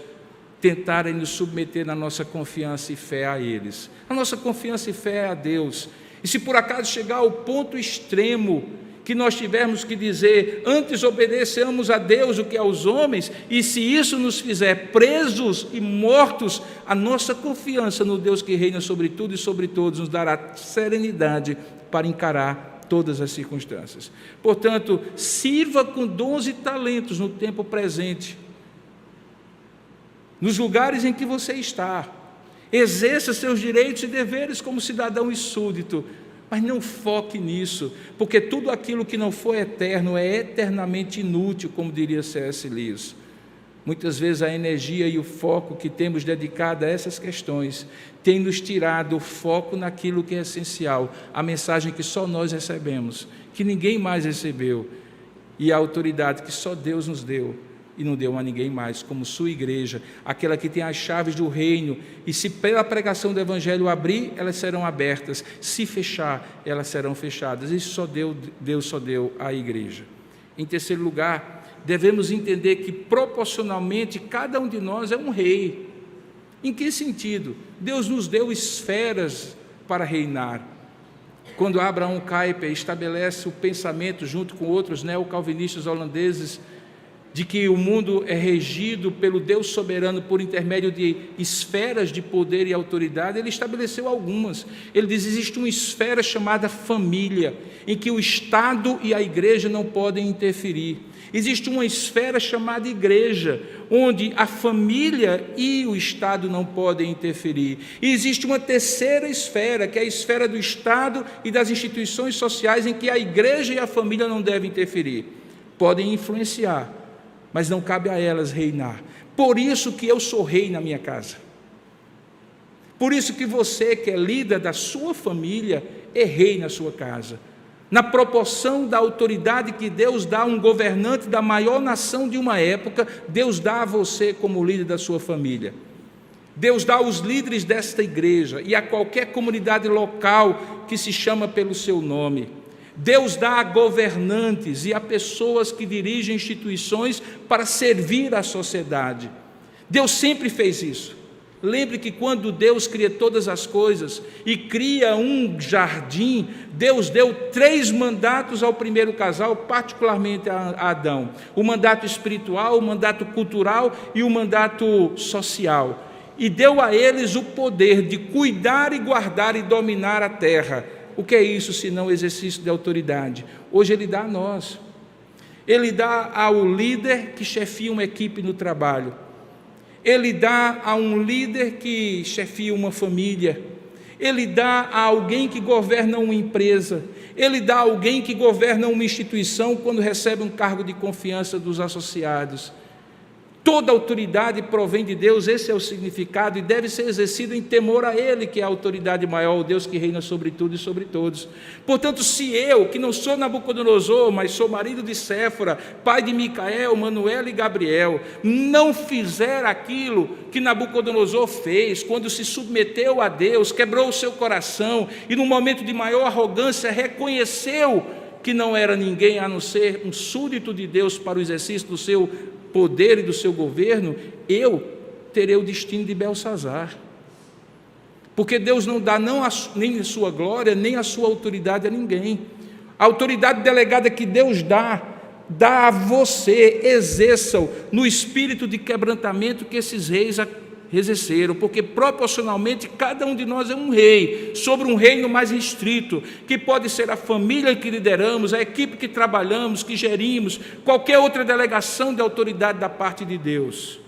tentarem nos submeter na nossa confiança e fé a eles. A nossa confiança e fé é a Deus. E se por acaso chegar ao ponto extremo que nós tivermos que dizer, antes obedeçamos a Deus do que aos homens, e se isso nos fizer presos e mortos, a nossa confiança no Deus que reina sobre tudo e sobre todos nos dará serenidade para encarar todas as circunstâncias. Portanto, sirva com dons e talentos no tempo presente, nos lugares em que você está, exerça seus direitos e deveres como cidadão e súdito, mas não foque nisso, porque tudo aquilo que não for eterno é eternamente inútil, como diria C.S. Lewis. Muitas vezes a energia e o foco que temos dedicado a essas questões tem nos tirado o foco naquilo que é essencial, a mensagem que só nós recebemos, que ninguém mais recebeu, e a autoridade que só Deus nos deu, e não deu a ninguém mais, como sua igreja, aquela que tem as chaves do reino, e se pela pregação do evangelho abrir, elas serão abertas, se fechar, elas serão fechadas. Isso Deus só deu à igreja. Em terceiro lugar, devemos entender que proporcionalmente cada um de nós é um rei. Em que sentido? Deus nos deu esferas para reinar. Quando Abraham Kuyper estabelece o pensamento junto com outros neocalvinistas holandeses de que o mundo é regido pelo Deus soberano por intermédio de esferas de poder e autoridade, ele estabeleceu algumas. Ele diz: existe uma esfera chamada família, em que o Estado e a igreja não podem interferir. Existe uma esfera chamada igreja, onde a família e o Estado não podem interferir. E existe uma terceira esfera, que é a esfera do Estado e das instituições sociais, em que a igreja e a família não devem interferir. Podem influenciar, mas não cabe a elas reinar. Por isso que eu sou rei na minha casa. Por isso que você, que é líder da sua família, é rei na sua casa. Na proporção da autoridade que Deus dá a um governante da maior nação de uma época, Deus dá a você como líder da sua família. Deus dá aos líderes desta igreja e a qualquer comunidade local que se chama pelo seu nome. Deus dá a governantes e a pessoas que dirigem instituições para servir à sociedade. Deus sempre fez isso. Lembre que quando Deus cria todas as coisas e cria um jardim, Deus deu 3 mandatos ao primeiro casal, particularmente a Adão: o mandato espiritual, o mandato cultural e o mandato social. E deu a eles o poder de cuidar e guardar e dominar a terra. O que é isso senão exercício de autoridade? Hoje Ele dá a nós. Ele dá ao líder que chefia uma equipe no trabalho. Ele dá a um líder que chefia uma família. Ele dá a alguém que governa uma empresa. Ele dá a alguém que governa uma instituição quando recebe um cargo de confiança dos associados. Toda autoridade provém de Deus, esse é o significado, e deve ser exercida em temor a Ele, que é a autoridade maior, o Deus que reina sobre tudo e sobre todos. Portanto, se eu, que não sou Nabucodonosor, mas sou marido de Séfora, pai de Micael, Manuel e Gabriel, não fizer aquilo que Nabucodonosor fez, quando se submeteu a Deus, quebrou o seu coração, e num momento de maior arrogância reconheceu que não era ninguém a não ser um súdito de Deus para o exercício do seu poder e do seu governo, eu terei o destino de Belsazar. Porque Deus não dá nem a sua glória, nem a sua autoridade a ninguém. A autoridade delegada que Deus dá a você, exerça-o no espírito de quebrantamento que esses reis exerceram, porque proporcionalmente cada um de nós é um rei, sobre um reino mais restrito, que pode ser a família que lideramos, a equipe que trabalhamos, que gerimos, qualquer outra delegação de autoridade da parte de Deus.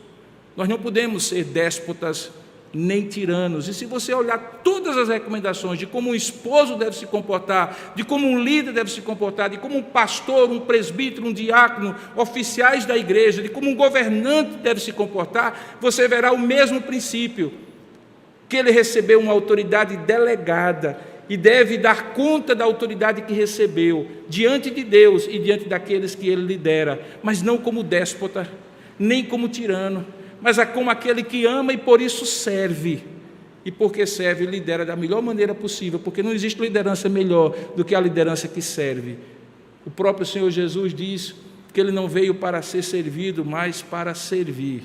Nós não podemos ser déspotas nem tiranos. E se você olhar todas as recomendações de como um esposo deve se comportar, de como um líder deve se comportar, de como um pastor, um presbítero, um diácono, oficiais da igreja, de como um governante deve se comportar, você verá o mesmo princípio, que ele recebeu uma autoridade delegada e deve dar conta da autoridade que recebeu diante de Deus e diante daqueles que ele lidera, mas não como déspota, nem como tirano, mas como aquele que ama e por isso serve. E porque serve, lidera da melhor maneira possível, porque não existe liderança melhor do que a liderança que serve. O próprio Senhor Jesus diz que ele não veio para ser servido, mas para servir.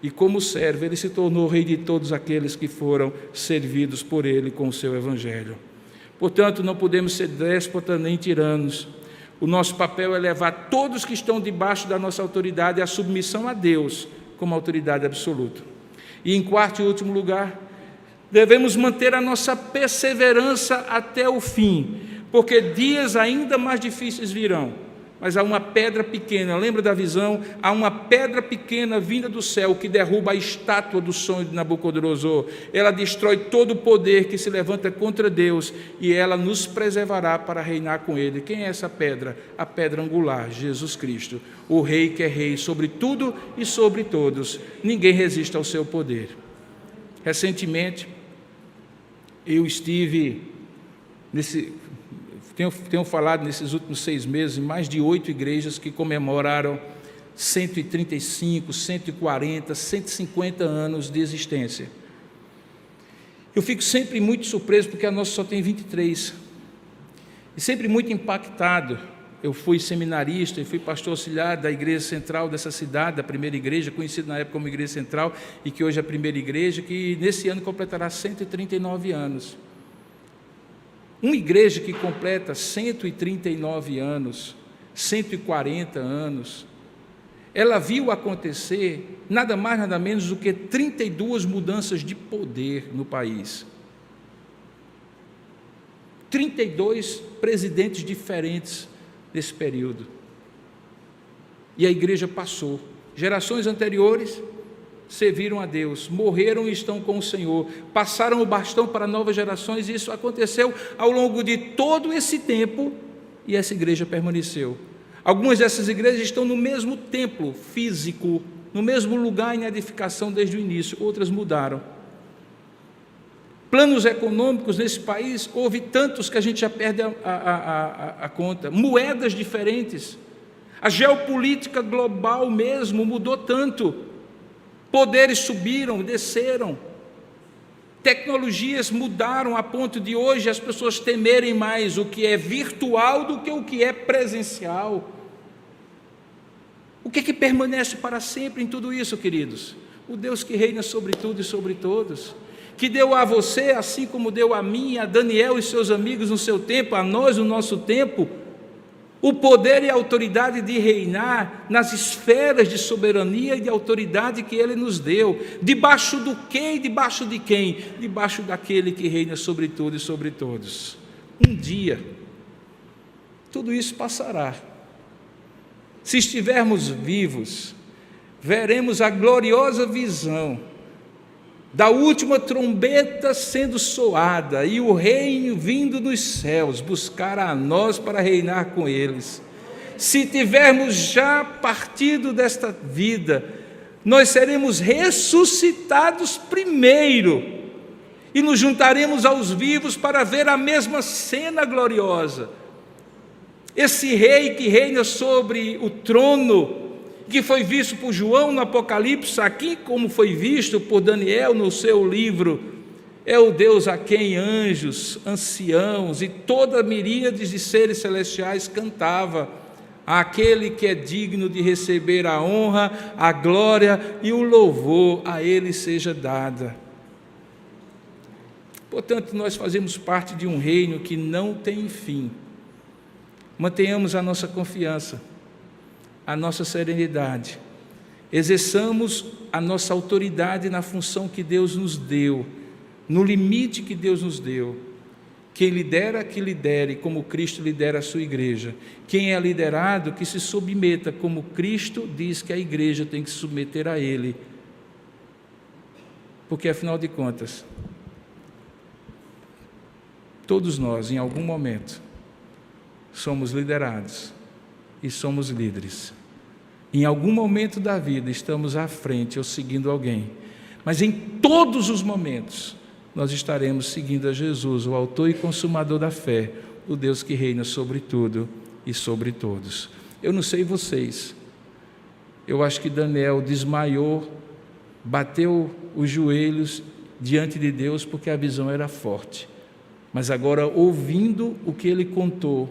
E como serve, ele se tornou rei de todos aqueles que foram servidos por ele com o seu evangelho. Portanto, não podemos ser déspotas nem tiranos. O nosso papel é levar todos que estão debaixo da nossa autoridade à submissão a Deus como autoridade absoluta. E em quarto e último lugar, devemos manter a nossa perseverança até o fim, porque dias ainda mais difíceis virão. Mas há uma pedra pequena, lembra da visão? Há uma pedra pequena vinda do céu que derruba a estátua do sonho de Nabucodonosor. Ela destrói todo o poder que se levanta contra Deus e ela nos preservará para reinar com Ele. Quem é essa pedra? A pedra angular, Jesus Cristo, o Rei que é Rei sobre tudo e sobre todos. Ninguém resiste ao seu poder. Recentemente, eu estive Tenho falado nesses últimos 6 meses em mais de 8 igrejas que comemoraram 135, 140, 150 anos de existência. Eu fico sempre muito surpreso porque a nossa só tem 23. E sempre muito impactado. Eu fui seminarista e fui pastor auxiliar da igreja central dessa cidade, da primeira igreja, conhecida na época como igreja central, e que hoje é a primeira igreja, que nesse ano completará 139 anos. Uma igreja que completa 139 anos, 140 anos, ela viu acontecer nada mais, nada menos do que 32 mudanças de poder no país. 32 presidentes diferentes nesse período. E a igreja passou. Gerações anteriores serviram a Deus, morreram e estão com o Senhor, passaram o bastão para novas gerações, e isso aconteceu ao longo de todo esse tempo, e essa igreja permaneceu. Algumas dessas igrejas estão no mesmo templo físico, no mesmo lugar em edificação desde o início, outras mudaram. Planos econômicos nesse país, houve tantos que a gente já perde a conta, moedas diferentes, a geopolítica global mesmo mudou tanto. Poderes subiram, desceram, tecnologias mudaram a ponto de hoje as pessoas temerem mais o que é virtual do que o que é presencial. O que é que permanece para sempre em tudo isso, queridos? O Deus que reina sobre tudo e sobre todos, que deu a você, assim como deu a mim, a Daniel e seus amigos no seu tempo, a nós no nosso tempo, o poder e a autoridade de reinar nas esferas de soberania e de autoridade que Ele nos deu. Debaixo do quê e debaixo de quem? Debaixo daquele que reina sobre tudo e sobre todos. Um dia, tudo isso passará. Se estivermos vivos, veremos a gloriosa visão da última trombeta sendo soada e o reino vindo dos céus buscar a nós para reinar com eles. Se tivermos já partido desta vida, nós seremos ressuscitados primeiro e nos juntaremos aos vivos para ver a mesma cena gloriosa. Esse rei que reina sobre o trono, que foi visto por João no Apocalipse, aqui como foi visto por Daniel no seu livro, é o Deus a quem anjos, anciãos e toda a miríade de seres celestiais cantava, aquele que é digno de receber a honra, a glória e o louvor, a Ele seja dada. Portanto, nós fazemos parte de um reino que não tem fim. Mantenhamos a nossa confiança, a nossa serenidade, exerçamos a nossa autoridade na função que Deus nos deu, no limite que Deus nos deu. Quem lidera, que lidere, como Cristo lidera a sua igreja. Quem é liderado, que se submeta, como Cristo diz que a igreja tem que se submeter a Ele. Porque, afinal de contas, todos nós, em algum momento, somos liderados e somos líderes. Em algum momento da vida, estamos à frente ou seguindo alguém. Mas em todos os momentos, nós estaremos seguindo a Jesus, o autor e consumador da fé, o Deus que reina sobre tudo e sobre todos. Eu não sei vocês, eu acho que Daniel desmaiou, bateu os joelhos diante de Deus porque a visão era forte. Mas agora, ouvindo o que ele contou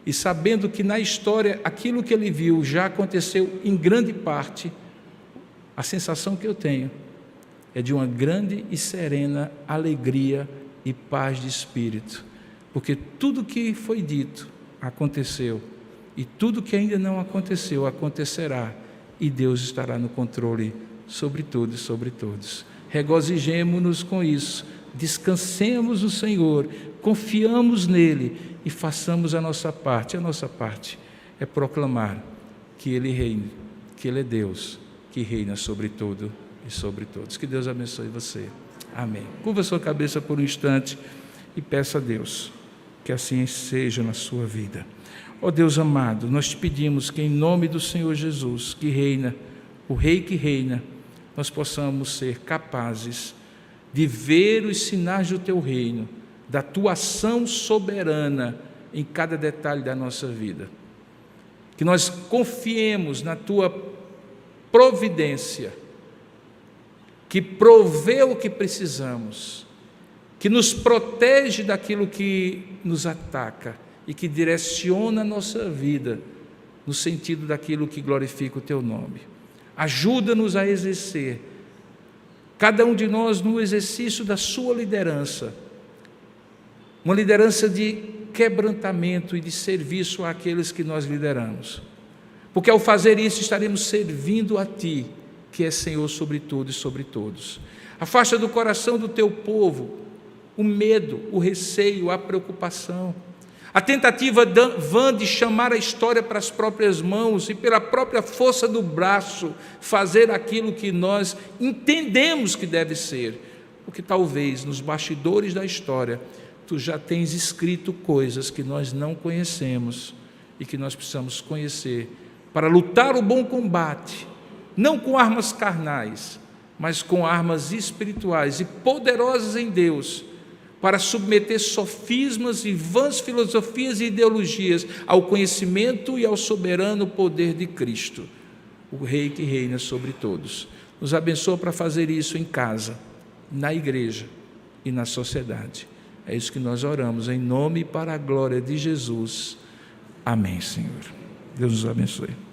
e sabendo que na história aquilo que ele viu já aconteceu em grande parte, a sensação que eu tenho é de uma grande e serena alegria e paz de espírito, porque tudo que foi dito aconteceu, e tudo que ainda não aconteceu acontecerá, e Deus estará no controle sobre tudo e sobre todos. Regozijemo-nos com isso, descansemos no Senhor, confiamos nele e façamos a nossa parte. A nossa parte é proclamar que ele reina, que ele é Deus, que reina sobre tudo e sobre todos. Que Deus abençoe você. Amém. Curva sua cabeça por um instante e peça a Deus que assim seja na sua vida. Ó Deus amado, nós te pedimos que em nome do Senhor Jesus, que reina, o Rei que reina, nós possamos ser capazes de ver os sinais do teu reino, da tua ação soberana em cada detalhe da nossa vida. Que nós confiemos na tua providência, que provê o que precisamos, que nos protege daquilo que nos ataca e que direciona a nossa vida no sentido daquilo que glorifica o teu nome. Ajuda-nos a exercer, cada um de nós no exercício da sua liderança, uma liderança de quebrantamento e de serviço àqueles que nós lideramos, porque ao fazer isso estaremos servindo a Ti, que é Senhor sobre tudo e sobre todos. Afasta do coração do Teu povo o medo, o receio, a preocupação, a tentativa vã de chamar a história para as próprias mãos e pela própria força do braço fazer aquilo que nós entendemos que deve ser, porque talvez nos bastidores da história Tu já tens escrito coisas que nós não conhecemos e que nós precisamos conhecer para lutar o bom combate, não com armas carnais, mas com armas espirituais e poderosas em Deus, para submeter sofismas e vãs filosofias e ideologias ao conhecimento e ao soberano poder de Cristo, o Rei que reina sobre todos. Nos abençoa para fazer isso em casa, na igreja e na sociedade. É isso que nós oramos, em nome e para a glória de Jesus. Amém, Senhor. Deus nos abençoe.